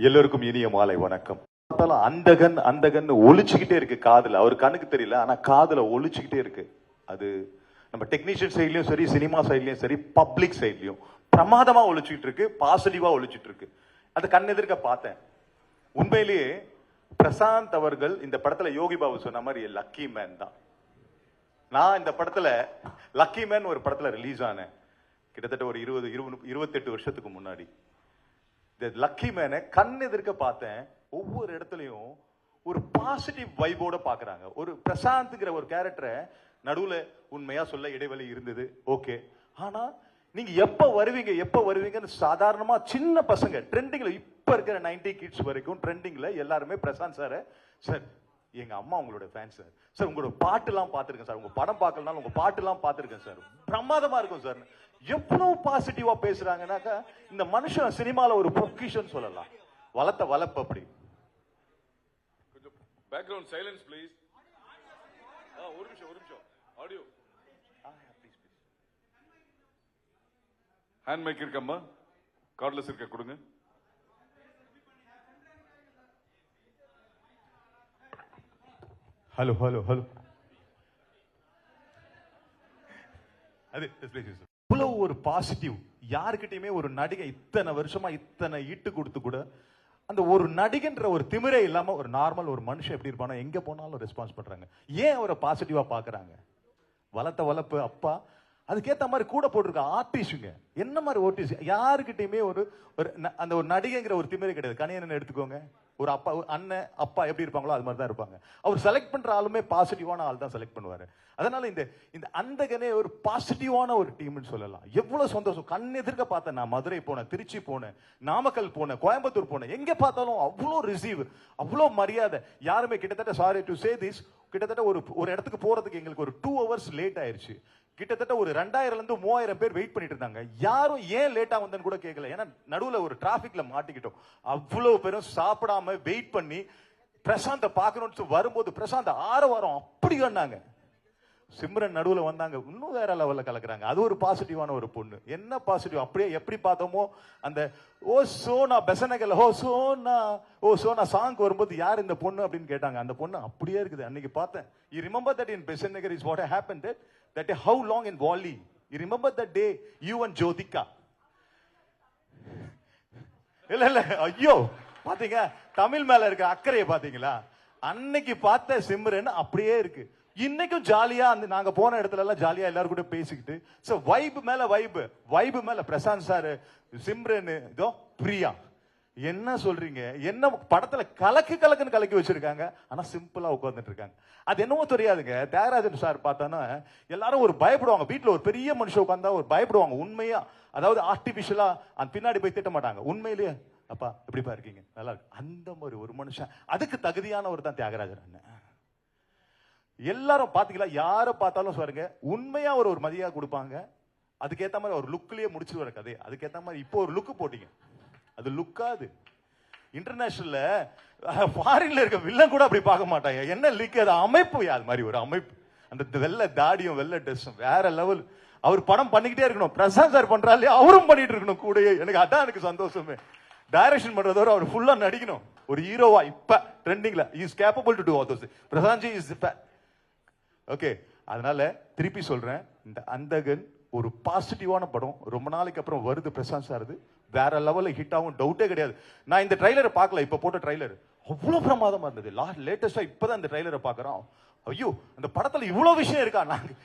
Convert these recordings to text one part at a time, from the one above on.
எல்லோருக்கும் இனிய மாலை வணக்கம். அந்தகன் அந்தகன் ஒழிச்சுக்கிட்டே இருக்கு காதுல. அவர் கண்ணுக்கு தெரியல, ஆனா காதுல ஒழிச்சுக்கிட்டே இருக்கு. அது நம்ம டெக்னீஷியன் சைட்லயும் சரி, சினிமா சைட்லயும் சரி, பப்ளிக் சைட்லயும் பிரமாதமா ஒழிச்சுக்கிட்டு இருக்கு, பாசிட்டிவா ஒழிச்சுட்டு இருக்கு. அது கண் எதிர்க்க பார்த்தேன். உண்மையிலேயே பிரசாந்த் அவர்கள் இந்த படத்துல யோகி பாபு சொன்ன மாதிரி லக்கி மேன் தான். நான் இந்த படத்துல லக்கி மேன் ஒரு படத்துல ரிலீஸ் ஆனேன் கிட்டத்தட்ட ஒரு 28 வருஷத்துக்கு முன்னாடி. லக்கி மேனை கண் எதிர்க்க பார்த்தேன். ஒவ்வொரு இடத்துலயும் ஒரு பாசிட்டிவ் வைபோட பாக்குறாங்க. ஒரு பிரசாந்த்ங்கிற ஒரு கேரக்டரை நடுவுல உண்மையா சொல்ல இடைவெளி இருந்தது, ஓகே. ஆனா நீங்க எப்ப வருவீங்கன்னு சாதாரணமா சின்ன பசங்க ட்ரெண்டிங்ல, இப்ப இருக்கிற 90 கிட்ஸ் வரைக்கும் ட்ரெண்டிங்ல எல்லாருமே பிரசாந்த் சார், சார் எங்க அம்மா உங்களோட ஃபேன் சார், சார் உங்களோட பாட்டு எல்லாம் பாத்துருக்கேன் சார், உங்க படம் பார்க்கலனாலும் உங்க பாட்டு எல்லாம் பாத்துருக்கேன் சார், பிரமாதமா இருக்கும் சார். எவ்வளவு பாசிட்டிவா பேசுறாங்கன்னாக்கா இந்த மனுஷன் சினிமால ஒரு பொக்கிஷன் சொல்லலாம். வளர்ப்பு அப்படி. கொஞ்சம் பேக்ரவுண்ட் சைலன்ஸ் ப்ளீஸ். ஒரு நிமிஷம் ஆடியோ. ஹேண்ட் மைக் இருக்கம்மா, கார்ட்லெஸ் இருக்க கொடுங்க. Hello hello hello. அது இவ்வளவு ஒரு பாசிட்டிவ். யாருக்கிட்டையுமே ஒரு நடிகை இத்தனை வருஷமா இத்தனை ஈட்டு கொடுத்து கூட அந்த ஒரு நடிகன்ற ஒரு திமிரே இல்லாம ஒரு நார்மல் ஒரு மனுஷன் எப்படி இருப்பானோ எங்க போனாலும் ரெஸ்பான்ஸ் பண்றாங்க. ஏன் அவரை பாசிட்டிவா பாக்குறாங்க? வளர்ப்பு அப்பா, அதுக்கேற்ற மாதிரி கூட போட்டிருக்க ஆர்டிஸ்டுங்க என்ன மாதிரி ஆர்டிஸ்ட். யாருக்கிட்டையுமே ஒரு அந்த ஒரு நடிகைங்கிற ஒரு திமிரே கிடையாது. கணியன் எடுத்துக்கோங்க, ஒரு அப்பா அண்ணன் அப்பா எப்படி இருப்பாங்களோ அது மாதிரி தான் இருப்பாங்க. அவர் செலக்ட் பண்ற ஆளுமே பாசிட்டிவான ஆள் தான் செலக்ட் பண்ணுவாரு. அதனால இந்த அந்தகனே ஒரு பாசிட்டிவான ஒரு டீம்னு சொல்லலாம். எவ்வளவு சந்தோஷம். கண் எதிர்க்க பார்த்தேன். நான் மதுரை போனேன், திருச்சி போனேன், நாமக்கல் போனேன், கோயம்புத்தூர் போனேன். எங்க பார்த்தாலும் அவ்வளோ ரிசீவ், அவ்வளோ மரியாதை. யாருமே கிட்டத்தட்ட, சாரி டு சே திஸ், கிட்டத்தட்ட ஒரு இடத்துக்கு போறதுக்கு எங்களுக்கு ஒரு 2 hours லேட் ஆயிருச்சு. கிட்டத்தட்ட ஒரு 2000 இருந்து 3000 பேர் வெயிட் பண்ணிட்டு இருந்தாங்க. யாரும் ஏன் லேட்டா வந்தேன்னு கூட கேட்கல. ஏன்னா நடுவுல ஒரு டிராபிக்ல மாட்டிக்கிட்டோம். அவ்வளவு பேரும் சாப்பிடாம வெயிட் பண்ணி பிரசாந்த பாக்கணும்னு வரும்போது பிரசாந்த் ஆரவாரம் அப்படி கண்ணாங்க. சிம்ரன் நடுவுல வந்தாங்க, இன்னும் வேற லெவல்ல கலக்குறாங்க. அது ஒரு பாசிட்டிவான ஒரு பொண்ணு. என்ன பாசிட்டிவ், அப்படியே எப்படி பார்த்தோமோ அந்த ஓ சோனா பெசனகல் ஓ சோனா சாங் வரும்போது யார் இந்த பொண்ணு அப்படின்னு கேட்டாங்க. அந்த பொண்ணு அப்படியே இருக்குது. அன்னைக்கு பார்த்தேன். You remember that in Besanagar is what happened that how long in Wally? You remember that day you and Jyotika? இல்ல ஐயோ, பாத்தீங்க தமிழ் மேல இருக்க அக்கறையை பாத்தீங்களா? அன்னைக்கு பார்த்த சிம்ரன் அப்படியே இருக்கு. இன்னைக்கும் ஜாலியா அந்த நாங்க போன இடத்துல எல்லாம் ஜாலியா எல்லாரும் கூட பேசிக்கிட்டு, சோ வைப் மேல பிரசாந்த் சார், சிம்ரன், இதோ பிரியா, என்ன சொல்றீங்க? என்ன படத்துல கலக்குன்னு கலக்கி வச்சிருக்காங்க. ஆனா சிம்பிளா உட்கார்ந்துட்டு இருக்காங்க. அது என்னவோ தெரியாதுங்க. தியாகராஜன் சார் பார்த்தானா எல்லாரும் ஒரு பயப்படுவாங்க. வீட்டுல ஒரு பெரிய மனுஷன் உட்கார்ந்தா ஒரு பயப்படுவாங்க. உண்மையா, அதாவது ஆர்டிபிஷியலா அந்த பின்னாடி போய் திட்ட மாட்டாங்க. உண்மையிலேயே அப்பா எப்படிப்பா இருக்கீங்க, நல்லா இருக்கு, அந்த மாதிரி ஒரு மனுஷன். அதுக்கு தகுதியானவர் தான் தியாகராஜன் அண்ணன். எல்லாரும் பாத்தீங்களா, யார பார்த்தாலும் சொல்லுங்க உண்மையா ஒரு மதியா கொடுப்பாங்க. அதுக்கேத்த மாதிரி ஒரு லுக்லயே முடிச்சு வர கதை. அதுக்கேத்த மாதிரி இப்போ ஒரு லுக் போட்டீங்க. அது லுக்காது. இன்டர்நேஷனல்ல ஃபாரின்ல இருக்க வில்லன் கூட அப்படி பார்க்க மாட்டாங்க. என்ன லிக், அது அமைப்பு. அது மாதிரி ஒரு அமைப்பு. அந்த வெள்ளை தாடியும் வெள்ளை ட்ரெஸ்ஸும் வேற லெவல். அவர் படம் பண்ணிக்கிட்டே இருக்கணும். பிரசாந்த் சார் பண்றாலே அவரும் பண்ணிட்டு இருக்கணும் கூடயே. எனக்கு சந்தோஷமே. டைரக்ஷன் பண்றதோட அவர் ஃபுல்லா நடிக்கணும். ஒரு ஹீரோவா இப்ப ட்ரெண்டிங்ல is capable to to all those. Prashanth ji is okay. அதனால திருப்பி சொல்றேன், இந்த அந்தகன் ஒரு பாசிட்டிவான படம். ரொம்ப நாளைக்கு அப்புறம் வருது பிரசாந்த் சார். வேற லெவல்ல ஹிட் ஆகும், டவுட்டே கிடையாது. நான் இந்த ட்ரைலரை பார்க்கல, இப்ப போட்ட ட்ரைலர் அவ்வளவு பிரமாதமா இருந்தது. லேட்டஸ்டா இப்பதான் இந்த ட்ரைலரை பார்க்கறோம். ஐயோ, அந்த படத்துல இவ்வளவு விஷயம் இருக்கா,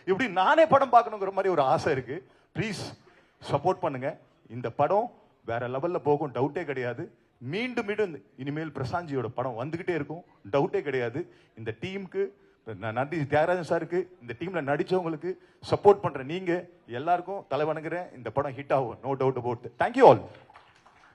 இப்படி நானே படம் பார்க்கணுங்கிற மாதிரி ஒரு ஆசை இருக்கு. ப்ளீஸ் சப்போர்ட் பண்ணுங்க. இந்த படம் வேற லெவல்ல போகும், டவுட்டே கிடையாது. மீண்டும் இனிமேல் பிரசாந்த்ஜியோட படம் வந்துகிட்டே இருக்கும், டவுட்டே கிடையாது. இந்த டீமுக்கு நன்றி. தியாகராஜன் சாருக்கு, இந்த டீம்ல நடிச்சவங்களுக்கு, சப்போர்ட் பண்ற நீங்க எல்லாருக்கும் தலை வணங்குறேன். இந்த படம் ஹிட் ஆகும், no doubt about. Thank you all.